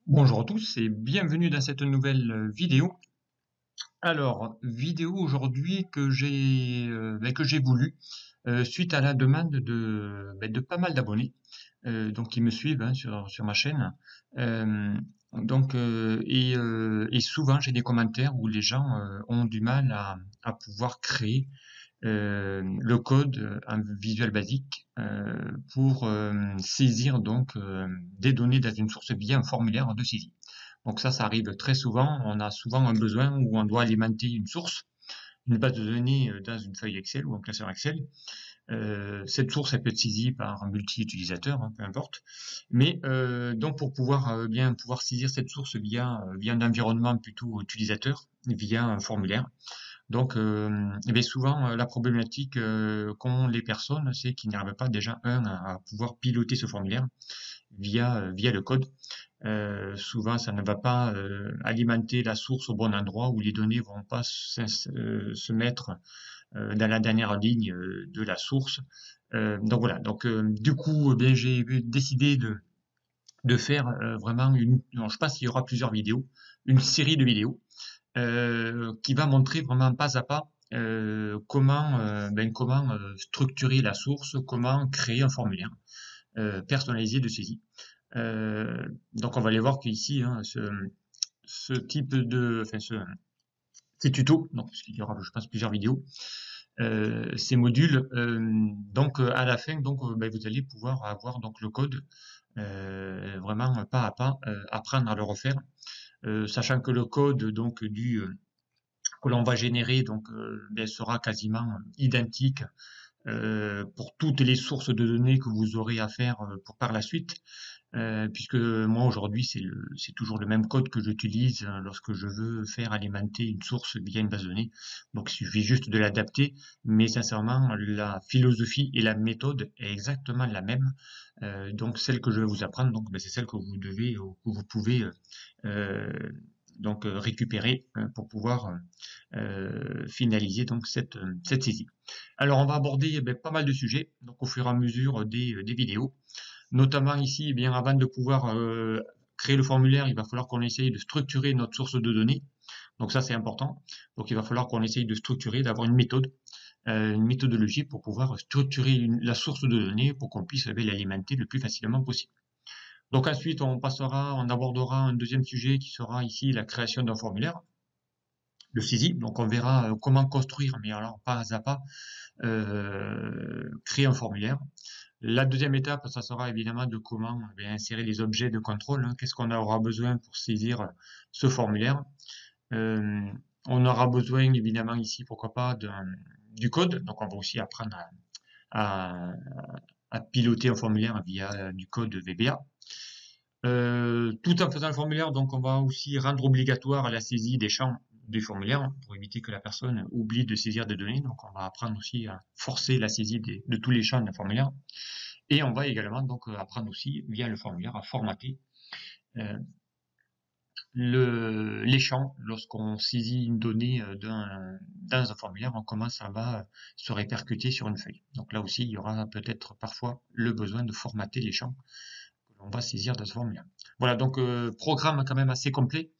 Bonjour à tous et bienvenue dans cette nouvelle vidéo. Alors, vidéo aujourd'hui que j'ai voulu suite à la demande de pas mal d'abonnés donc qui me suivent hein, sur ma chaîne. Euh, et souvent j'ai des commentaires où les gens ont du mal à pouvoir créer le code en Visual Basic pour saisir des données dans une source via un formulaire de saisie. Donc ça arrive très souvent. On a souvent un besoin où on doit alimenter une source, une base de données dans une feuille Excel ou un classeur Excel. Cette source, elle peut être saisie par un multi-utilisateur, hein, peu importe. Mais donc pour pouvoir bien pouvoir saisir cette source via un environnement plutôt utilisateur, via un formulaire. Donc, souvent, la problématique qu'ont les personnes, c'est qu'ils n'arrivent pas déjà, à pouvoir piloter ce formulaire via le code. Souvent, ça ne va pas alimenter la source au bon endroit où les données vont pas se mettre dans la dernière ligne de la source. Donc voilà. Donc, du coup, j'ai décidé de faire vraiment non, je pense qu'il y aura plusieurs vidéos, une série de vidéos qui va montrer vraiment pas à pas comment structurer la source, comment créer un formulaire personnalisé de saisie. Donc on va aller voir qu'ici, hein, ce type de, enfin ces tutos, donc parce qu'il y aura, je pense, plusieurs vidéos, ces modules, à la fin, vous allez pouvoir avoir donc le code vraiment pas à pas, apprendre à le refaire, sachant que le code que l'on va générer sera quasiment identique pour toutes les sources de données que vous aurez à faire pour par la suite, puisque moi aujourd'hui c'est toujours le même code que j'utilise lorsque je veux faire alimenter une source via une base de données. Donc il suffit juste de l'adapter, mais sincèrement la philosophie et la méthode est exactement la même. Donc celle que je vais vous apprendre, c'est celle que vous devez, que vous pouvez récupérer pour pouvoir finaliser cette saisie. Alors on va aborder pas mal de sujets donc au fur et à mesure des vidéos, notamment ici bien avant de pouvoir créer le formulaire, il va falloir qu'on essaye de structurer notre source de données. Donc ça c'est important. Donc il va falloir qu'on essaye de structurer, d'avoir une méthodologie pour pouvoir structurer la source de données pour qu'on puisse l'alimenter le plus facilement possible. Donc ensuite, on abordera un deuxième sujet qui sera ici la création d'un formulaire de saisie. Donc on verra comment construire, mais alors pas à pas, créer un formulaire. La deuxième étape, ça sera évidemment de comment insérer les objets de contrôle. Hein. Qu'est-ce qu'on aura besoin pour saisir ce formulaire? Euh, on aura besoin évidemment ici, pourquoi pas, du code. Donc on va aussi apprendre à, à piloter un formulaire via du code VBA. Tout en faisant le formulaire, donc on va aussi rendre obligatoire la saisie des champs du formulaire pour éviter que la personne oublie de saisir des données. Donc on va apprendre aussi à forcer la saisie de tous les champs d'un formulaire. Et on va également apprendre aussi via le formulaire à formater euh, les champs lorsqu'on saisit une donnée dans un formulaire, comment ça va se répercuter sur une feuille. Donc là aussi, il y aura peut-être parfois le besoin de formater les champs on va saisir de ce formulaire. Voilà, donc programme quand même assez complet.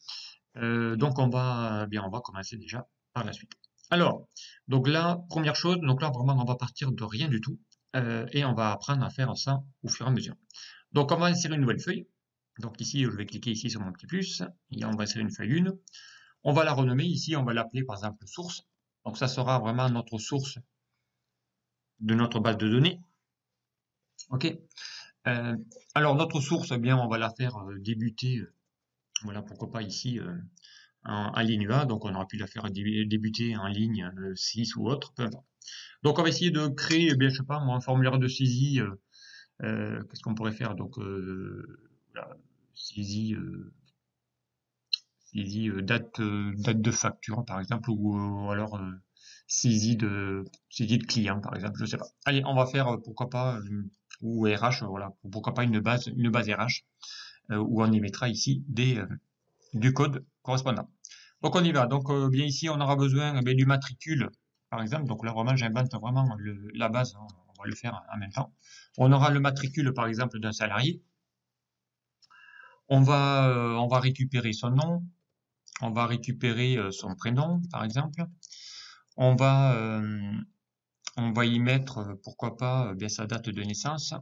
On va commencer déjà par la suite. Alors, donc là, première chose, donc là vraiment on va partir de rien du tout et on va apprendre à faire ça au fur et à mesure. Donc on va insérer une nouvelle feuille. Donc ici, je vais cliquer ici sur mon petit plus et on va insérer une feuille 1. On va la renommer ici, on va l'appeler par exemple source. Donc ça sera vraiment notre source de notre base de données. Ok. Alors notre source, eh bien, on va la faire débuter. Voilà, pourquoi pas ici en ligne A. Donc on aurait pu la faire débuter en ligne 6 ou autre, peu importe. Donc on va essayer de créer, eh bien, je sais pas, un formulaire de saisie. Qu'est-ce qu'on pourrait faire? Voilà, saisie, date de facture, par exemple, ou alors saisie de client, par exemple. Je sais pas. Allez, on va faire pourquoi pas ou RH, voilà, pourquoi pas une base RH où on y mettra ici du code correspondant. Donc on y va. Donc bien ici on aura besoin du matricule par exemple. Donc là vraiment j'invente vraiment la base. Hein. On va le faire en même temps. On aura le matricule par exemple d'un salarié. On va récupérer son nom, on va récupérer son prénom, par exemple. On va, euh, on va y mettre, pourquoi pas, bien sa date de naissance.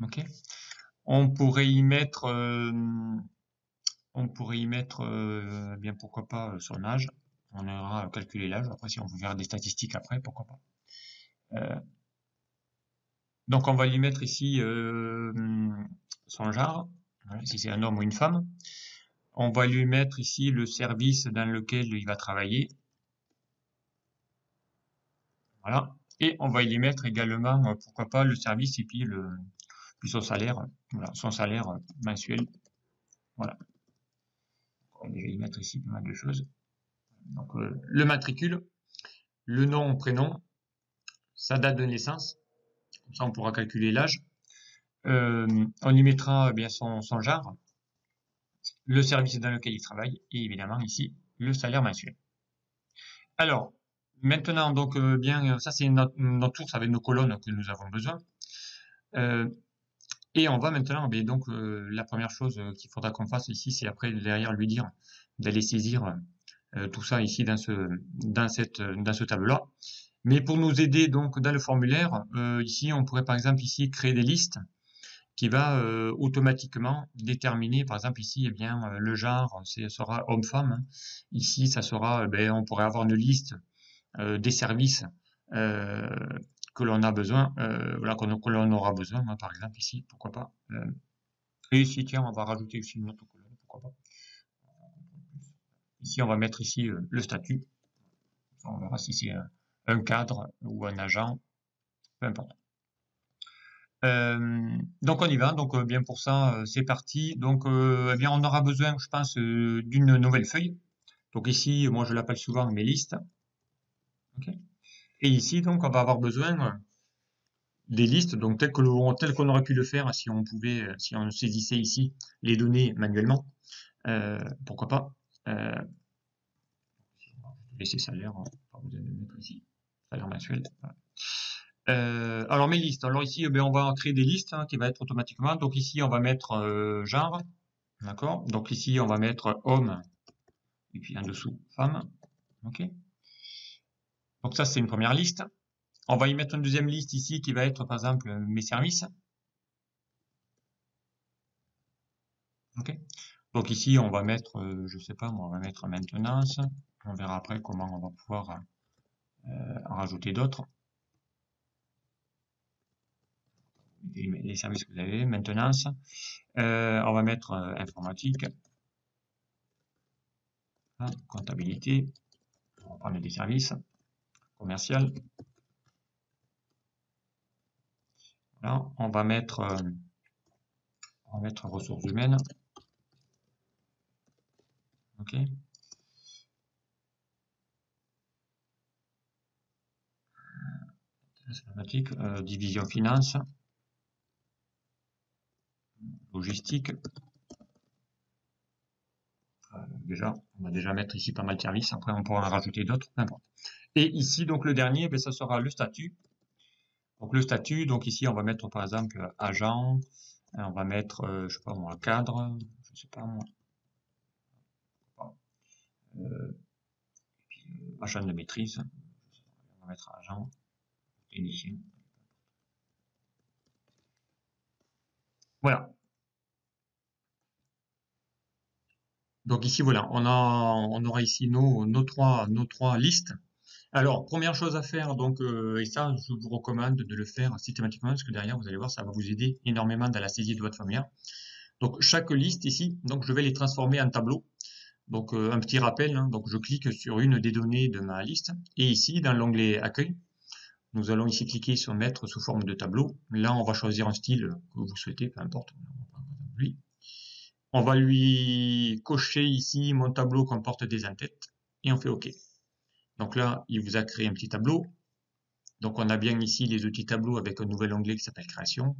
Ok. On pourrait y mettre, bien pourquoi pas, son âge. On ira calculer l'âge. Après, si on veut faire des statistiques après, pourquoi pas. Euh, donc, on va lui mettre ici son genre, voilà, si c'est un homme ou une femme. On va lui mettre ici le service dans lequel il va travailler. Voilà. Et on va y mettre également, pourquoi pas, le service et puis son salaire, voilà, son salaire mensuel. Voilà. On va déjà y mettre ici pas mal de choses. Donc, le matricule, le nom, prénom, sa date de naissance. Comme ça, on pourra calculer l'âge. On y mettra bien son genre, le service dans lequel il travaille et évidemment ici le salaire mensuel. Alors, maintenant, donc bien, ça c'est notre source avec nos colonnes que nous avons besoin. Et on va maintenant, bien, donc la première chose qu'il faudra qu'on fasse ici, c'est après derrière lui dire d'aller saisir tout ça ici dans ce tableau-là. Mais pour nous aider donc dans le formulaire, ici on pourrait par exemple ici créer des listes qui va automatiquement déterminer, par exemple ici, eh bien le genre, sera homme-femme. Hein. Ici, ça sera, on pourrait avoir une liste des services euh, que l'on a besoin, voilà, que l'on aura besoin, hein, par exemple ici, pourquoi pas. Et ici, tiens, on va rajouter aussi une autre colonne, pourquoi pas. Ici, on va mettre ici le statut. On verra si c'est un cadre ou un agent, peu importe. Donc on y va, donc bien pour ça, c'est parti. Donc eh bien on aura besoin, je pense, d'une nouvelle feuille. Donc ici, moi je l'appelle souvent mes listes. Okay. Et ici, donc on va avoir besoin des listes, donc tel qu'on aurait pu le faire si on pouvait, si on saisissait ici les données manuellement. Pourquoi pas. Laisser salaire, on va vous mettre ici, salaire mensuel. Voilà. Alors mes listes. Alors ici, on va créer des listes hein, qui va être automatiquement. Donc ici, on va mettre genre, d'accord. Donc ici, on va mettre homme et puis en dessous femme, ok. Donc ça, c'est une première liste. On va y mettre une deuxième liste ici qui va être par exemple mes services, ok. Donc ici, on va mettre, je sais pas, on va mettre maintenance. On verra après comment on va pouvoir en rajouter d'autres. Les services que vous avez, maintenance. On va mettre informatique, hein, comptabilité, on va prendre des services, commercial. Voilà, on va mettre ressources humaines. Ok. Division finance, logistique. Déjà, on va déjà mettre ici pas mal de services. Après, on pourra en rajouter d'autres, n'importe. Et ici, donc le dernier, ça sera le statut. Donc le statut, donc ici, on va mettre par exemple agent. On va mettre, je sais pas moi, cadre. Je sais pas moi. Agent de maîtrise. On va mettre agent, technicien. Voilà. Donc ici, voilà, on aura ici nos trois listes. Alors, première chose à faire, donc, et ça, je vous recommande de le faire systématiquement, parce que derrière, vous allez voir, ça va vous aider énormément dans la saisie de votre formulaire. Donc, chaque liste ici, donc, je vais les transformer en tableau. Donc, un petit rappel, hein, donc, je clique sur une des données de ma liste, et ici, dans l'onglet Accueil, nous allons ici cliquer sur Mettre sous forme de tableau. Là, on va choisir un style que vous souhaitez, peu importe. Lui. On va lui cocher ici mon tableau comporte des en-têtes et on fait OK. Donc là, il vous a créé un petit tableau. Donc on a bien ici les outils tableau avec un nouvel onglet qui s'appelle création.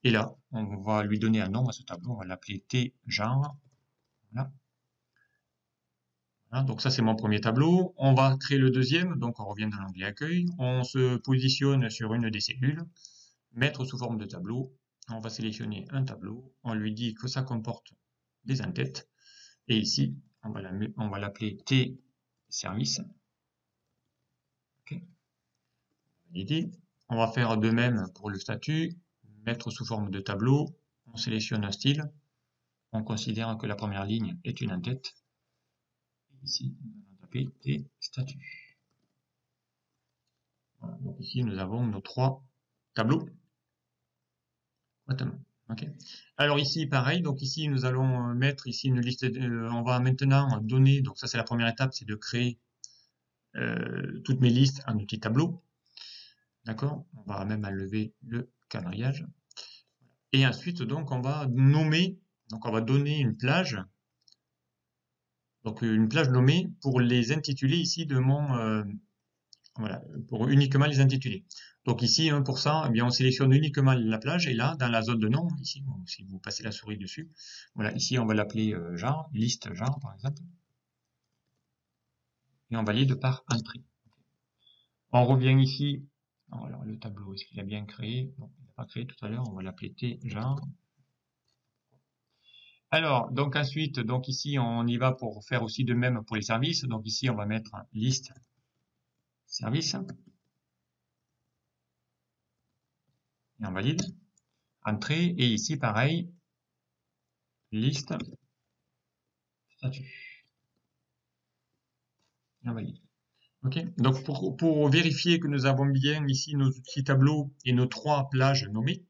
Et là, on va lui donner un nom à ce tableau. On va l'appeler T genre. Voilà. Voilà, donc ça c'est mon premier tableau. On va créer le deuxième. Donc on revient dans l'onglet accueil. On se positionne sur une des cellules. Mettre sous forme de tableau. on va sélectionner un tableau, on lui dit que ça comporte des en-têtes, et ici, on va l'appeler T service. Okay. On va faire de même pour le statut, mettre sous forme de tableau, on sélectionne un style, on considère que la première ligne est une en-tête, ici, on va taper T statut. Voilà, donc ici, nous avons nos 3 tableaux. Okay. Alors ici, pareil, donc ici, nous allons mettre ici une liste, on va maintenant donner, donc ça c'est la première étape, c'est de créer toutes mes listes en outil tableau. D'accord? On va même enlever le quadrillage. Et ensuite, donc, on va nommer, donc on va donner une plage, donc une plage nommée pour les intitulés ici de mon, voilà, pour uniquement les intitulés. Donc ici, pour ça, eh bien, on sélectionne uniquement la plage, et là, dans la zone de nom, ici, si vous passez la souris dessus, voilà, ici, on va l'appeler genre, liste genre, par exemple, et on valide par entrée. On revient ici, alors le tableau, est-ce qu'il a bien créé? Non, il n'a pas créé tout à l'heure, on va l'appeler T genre. Alors, donc ensuite, donc ici, on y va pour faire aussi de même pour les services. Donc ici, on va mettre liste service. Et on valide. Entrée. Et ici, pareil, liste statut. Et on valide. Ok. Donc pour vérifier que nous avons bien ici nos outils tableaux et nos 3 plages nommées,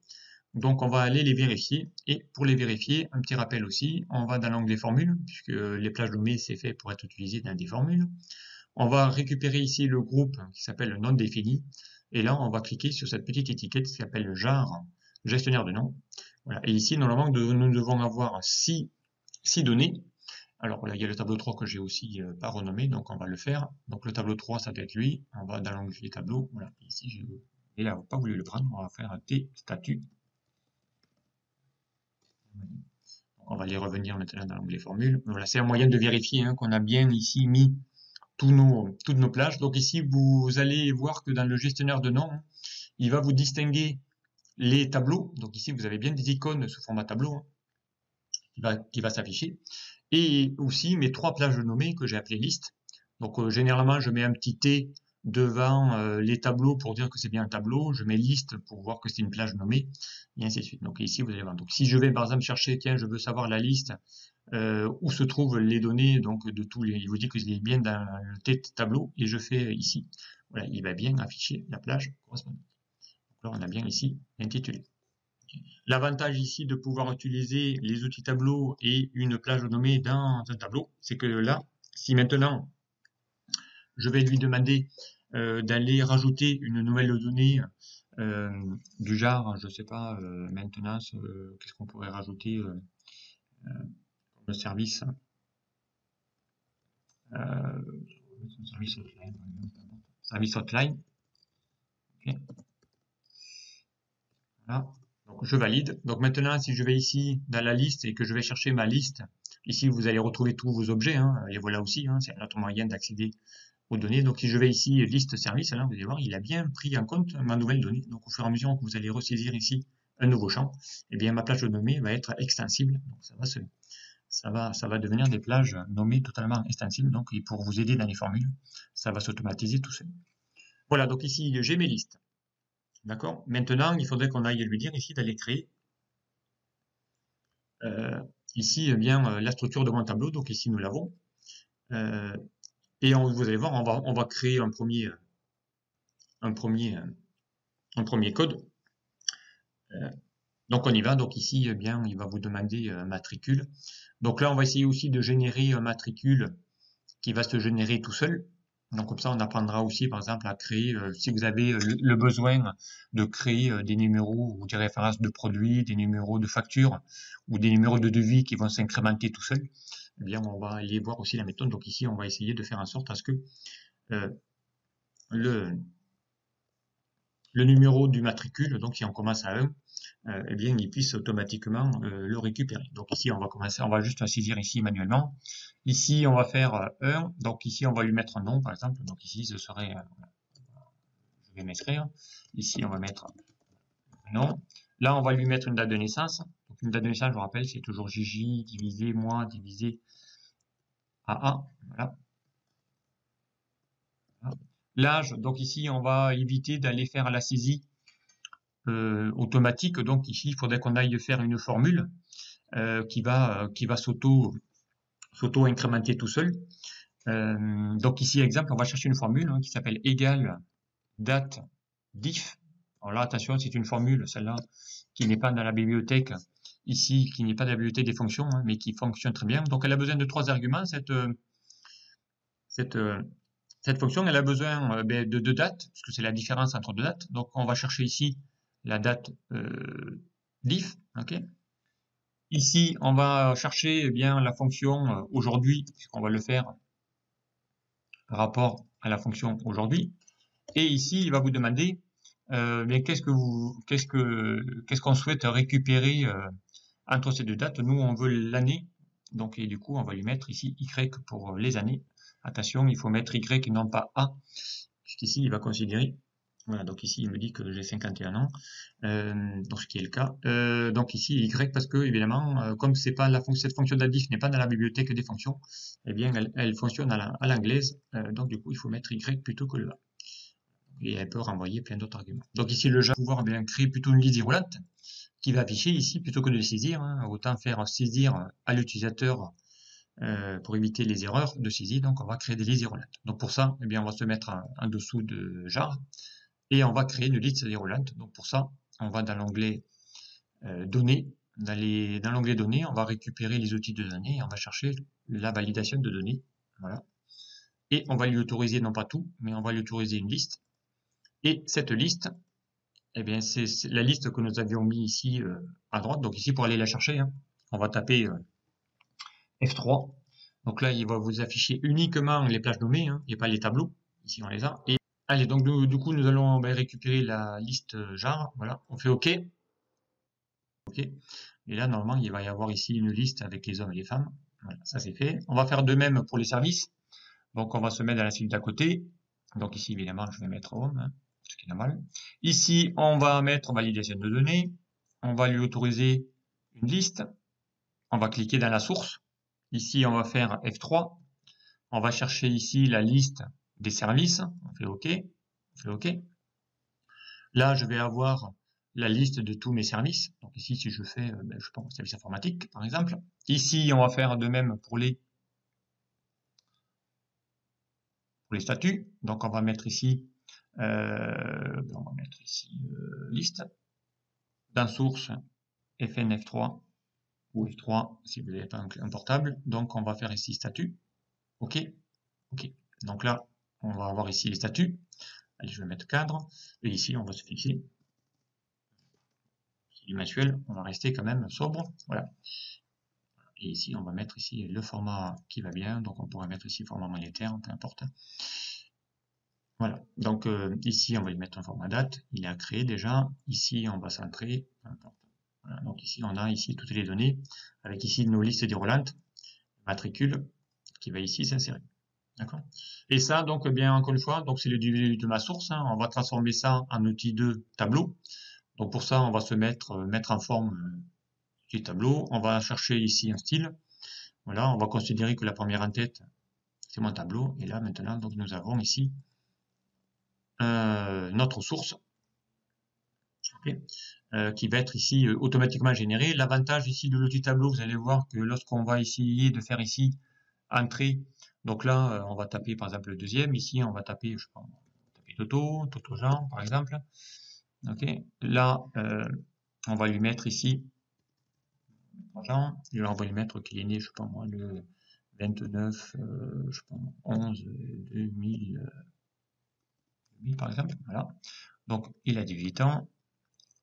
donc on va aller les vérifier. Et pour les vérifier, un petit rappel aussi, on va dans l'onglet formules, puisque les plages nommées, c'est fait pour être utilisé dans des formules. On va récupérer ici le groupe qui s'appelle non défini. Et là, on va cliquer sur cette petite étiquette qui s'appelle genre gestionnaire de nom. Voilà. Et ici, normalement, nous devons avoir 6 données. Alors là, il y a le tableau 3 que j'ai aussi pas renommé, donc on va le faire. Donc le tableau 3, ça doit être lui. On va dans l'onglet tableau. Voilà. Ici, et là, on n'a pas voulu le prendre. On va faire T statut. On va aller revenir maintenant dans l'onglet formule. Voilà, c'est un moyen de vérifier qu'on a bien ici mis toutes nos plages. Donc ici, vous allez voir que dans le gestionnaire de nom, il va vous distinguer les tableaux. Donc ici, vous avez bien des icônes sous format tableau qui va s'afficher. Et aussi mes 3 plages nommées que j'ai appelées listes. Donc généralement, je mets un petit T devant les tableaux pour dire que c'est bien un tableau. Je mets liste pour voir que c'est une plage nommée, et ainsi de suite. Donc ici, vous allez voir. Donc si je vais par exemple chercher, tiens, je veux savoir la liste où se trouvent les données donc de tous les. Il vous dit que c'est bien dans le tête tableau, et je fais ici. Voilà, il va bien afficher la plage correspondante. Donc là, on a bien ici l'intitulé. L'avantage ici de pouvoir utiliser les outils tableau et une plage nommée dans un tableau, c'est que là, si maintenant je vais lui demander d'aller rajouter une nouvelle donnée du genre, je sais pas, maintenance, qu'est-ce qu'on pourrait rajouter comme service, service hotline, service hotline. Okay. Voilà. Donc je valide. Donc maintenant, si je vais ici dans la liste et que je vais chercher ma liste, ici vous allez retrouver tous vos objets, et voilà aussi, c'est un autre moyen d'accéder aux données. Donc si je vais ici liste service, là vous allez voir, il a bien pris en compte ma nouvelle donnée. Donc au fur et à mesure que vous allez ressaisir ici un nouveau champ, eh bien ma plage de données va être extensible. Donc ça va devenir des plages nommées totalement extensibles. Donc pour vous aider dans les formules, ça va s'automatiser tout seul. Voilà, donc ici j'ai mes listes. D'accord? Maintenant, il faudrait qu'on aille lui dire ici d'aller créer ici eh bien la structure de mon tableau. Donc ici nous l'avons. Et vous allez voir, on va créer un premier code. Donc on y va. Donc ici, eh bien, il va vous demander un matricule. Donc là, on va essayer aussi de générer un matricule qui va se générer tout seul. Donc comme ça, on apprendra aussi, par exemple, à créer, si vous avez le besoin de créer des numéros ou des références de produits, des numéros de factures ou des numéros de devis qui vont s'incrémenter tout seuls, eh bien, on va aller voir aussi la méthode. Donc ici, on va essayer de faire en sorte à ce que le numéro du matricule, donc si on commence à 1, eh bien, il puisse automatiquement le récupérer. Donc ici, on va juste saisir ici manuellement. Ici, on va faire 1. Donc ici, on va lui mettre un nom, par exemple. Donc ici, ce serait, je vais m'inscrire. Ici, on va mettre un nom. Là, on va lui mettre une date de naissance. Donc, une date de naissance, je vous rappelle, c'est toujours JJ divisé mois divisé AA. Voilà. L'âge, donc ici, on va éviter d'aller faire la saisie automatique. Donc ici, il faudrait qu'on aille faire une formule qui va s'auto-incrémenter tout seul. Donc ici, exemple, on va chercher une formule qui s'appelle égale date diff. Alors là, attention, c'est une formule, celle-là, qui n'est pas dans la bibliothèque ici, qui n'est pas dans la bibliothèque des fonctions, mais qui fonctionne très bien. Donc elle a besoin de 3 arguments, cette, cette fonction. Elle a besoin de 2 dates, puisque c'est la différence entre 2 dates. Donc on va chercher ici la date diff, ok. Ici, on va chercher bien la fonction aujourd'hui, puisqu'on va le faire par rapport à la fonction aujourd'hui. Et ici, il va vous demander mais qu'est-ce qu'on souhaite récupérer entre ces deux dates. Nous, on veut l'année, donc et du coup, on va lui mettre ici Y pour les années. Attention, il faut mettre Y et non pas A, puisqu'ici, il va considérer. Voilà, donc ici, il me dit que j'ai 51 ans, donc ce qui est le cas. Donc ici, Y, parce que, évidemment, comme c'est pas cette fonction d'addiff n'est pas dans la bibliothèque des fonctions, eh bien, elle fonctionne à l'anglaise, donc du coup, il faut mettre Y plutôt que le A. Et elle peut renvoyer plein d'autres arguments. Donc ici, le Java va pouvoir bien créer plutôt une liste déroulante qui va afficher ici plutôt que de saisir. Autant faire saisir à l'utilisateur pour éviter les erreurs de saisie. Donc on va créer des listes déroulantes. Donc pour ça, eh bien, on va se mettre en dessous de jar et on va créer une liste déroulante. Donc pour ça, on va dans l'onglet données. Dans l'onglet données, on va récupérer les outils de données et on va chercher la validation de données. Voilà. Et on va lui autoriser, non pas tout, mais on va lui autoriser une liste. Et cette liste, eh bien, c'est la liste que nous avions mis ici à droite. Donc ici, pour aller la chercher, on va taper F3. Donc là, il va vous afficher uniquement les plages nommées, et pas les tableaux. Ici, on les a. Et allez, donc du coup, nous allons récupérer la liste jar. Voilà, on fait OK. OK. Et là, normalement, il va y avoir ici une liste avec les hommes et les femmes. Voilà, ça c'est fait. On va faire de même pour les services. Donc, on va se mettre dans la suite d'à côté. Donc ici, évidemment, je vais mettre home, ce qui est normal. Ici, on va mettre validation de données. On va lui autoriser une liste. On va cliquer dans la source. Ici, on va faire F3. On va chercher ici la liste des services. On fait OK. On fait OK. Là, je vais avoir la liste de tous mes services. Donc ici, si je fais, je pense, service informatique, par exemple. Ici, on va faire de même pour les statuts. Donc on va mettre ici, liste. Dans source, FN F3 ou F3 si vous n'avez pas un portable. Donc on va faire ici statut. OK. OK. Donc là, on va avoir ici les statuts. Allez, je vais mettre cadre. Et ici, on va se fixer. C'est du mensuel. On va rester quand même sobre. Voilà. Et ici, on va mettre ici le format qui va bien. Donc on pourrait mettre ici format monétaire, peu importe. Voilà. Donc ici, on va lui mettre un format date. Il est à créer déjà. Ici, on va centrer. Peu importe. Voilà. Donc ici, on a ici toutes les données avec ici nos listes déroulantes, matricule qui va ici s'insérer. D'accord. Et ça, donc, bien encore une fois, donc c'est le début de ma source. On va transformer ça en outil de tableau. Donc pour ça, on va se mettre en forme du tableau. On va chercher ici un style. Voilà, on va considérer que la première en tête, c'est mon tableau. Et là, maintenant, donc nous avons ici notre source. Okay. Qui va être ici automatiquement générée. L'avantage ici de l'outil tableau, vous allez voir que lorsqu'on va essayer de faire ici entrée, donc là on va taper par exemple le deuxième, ici on va taper, je sais pas, on va taper Toto Jean par exemple. Ok, là on va lui mettre ici Jean, et là on va lui mettre qu'il est né, je sais pas moi, le 29, je sais pas, 11 2000 par exemple, voilà. Donc il a 18 ans.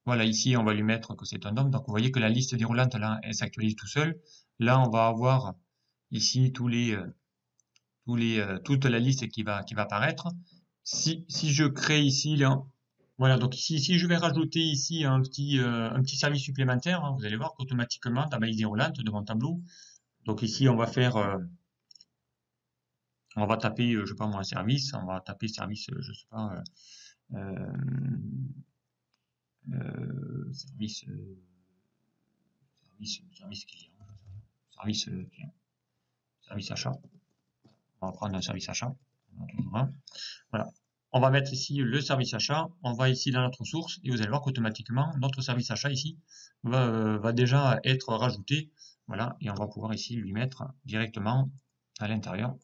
Voilà, ici, on va lui mettre que c'est un homme. Donc, vous voyez que la liste déroulante, là, elle s'actualise tout seul. Là, on va avoir ici toute la liste qui va apparaître. Si je crée ici, là, voilà, donc ici, si je vais rajouter ici un petit service supplémentaire, vous allez voir qu'automatiquement, dans ma liste déroulante de mon tableau, donc ici, on va taper, je sais pas moi, un service, on va taper service, je sais pas, service client, service achat. On va prendre un service achat. Voilà. On va mettre ici le service achat. On va ici dans notre source et vous allez voir qu'automatiquement notre service achat ici va déjà être rajouté. Voilà. Et on va pouvoir ici lui mettre directement à l'intérieur.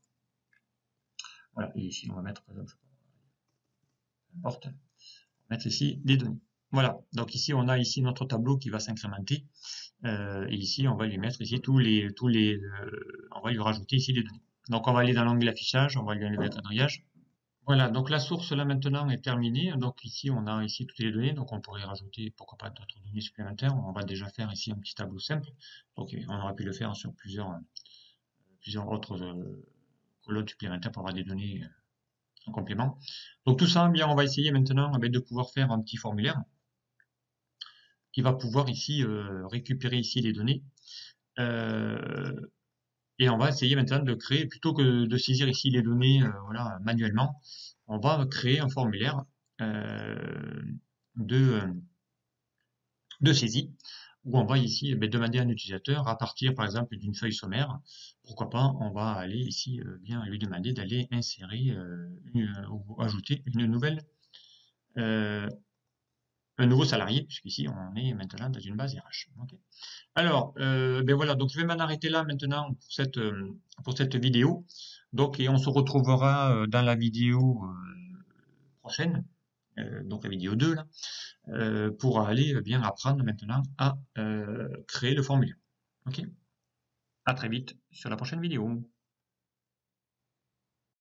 Voilà. Et ici on va mettre, n'importe, mettre ici les données. Voilà. Donc ici on a ici notre tableau qui va s'incrémenter. Et ici on va lui mettre ici on va lui rajouter ici les données. Donc on va aller dans l'onglet affichage, on va lui enlever le quadrillage. Voilà, donc la source là maintenant est terminée. Donc ici on a ici toutes les données, donc on pourrait rajouter pourquoi pas d'autres données supplémentaires. On va déjà faire ici un petit tableau simple. Donc on aurait pu le faire sur plusieurs autres colonnes supplémentaires pour avoir des données en complément. Donc tout ça, bien on va essayer maintenant de pouvoir faire un petit formulaire qui va pouvoir ici récupérer ici les données. Et on va essayer maintenant de créer, plutôt que de saisir ici les données voilà, manuellement, on va créer un formulaire de saisie où on va ici demander à un utilisateur à partir par exemple d'une feuille sommaire, pourquoi pas on va aller ici bien lui demander d'aller insérer ou ajouter une nouvelle un nouveau salarié, puisqu'ici on est maintenant dans une base RH. Okay. Alors, voilà, donc je vais m'en arrêter là maintenant pour cette vidéo. Donc, et on se retrouvera dans la vidéo prochaine, donc la vidéo 2 là, pour aller bien apprendre maintenant à créer le formulaire. Ok. À très vite sur la prochaine vidéo.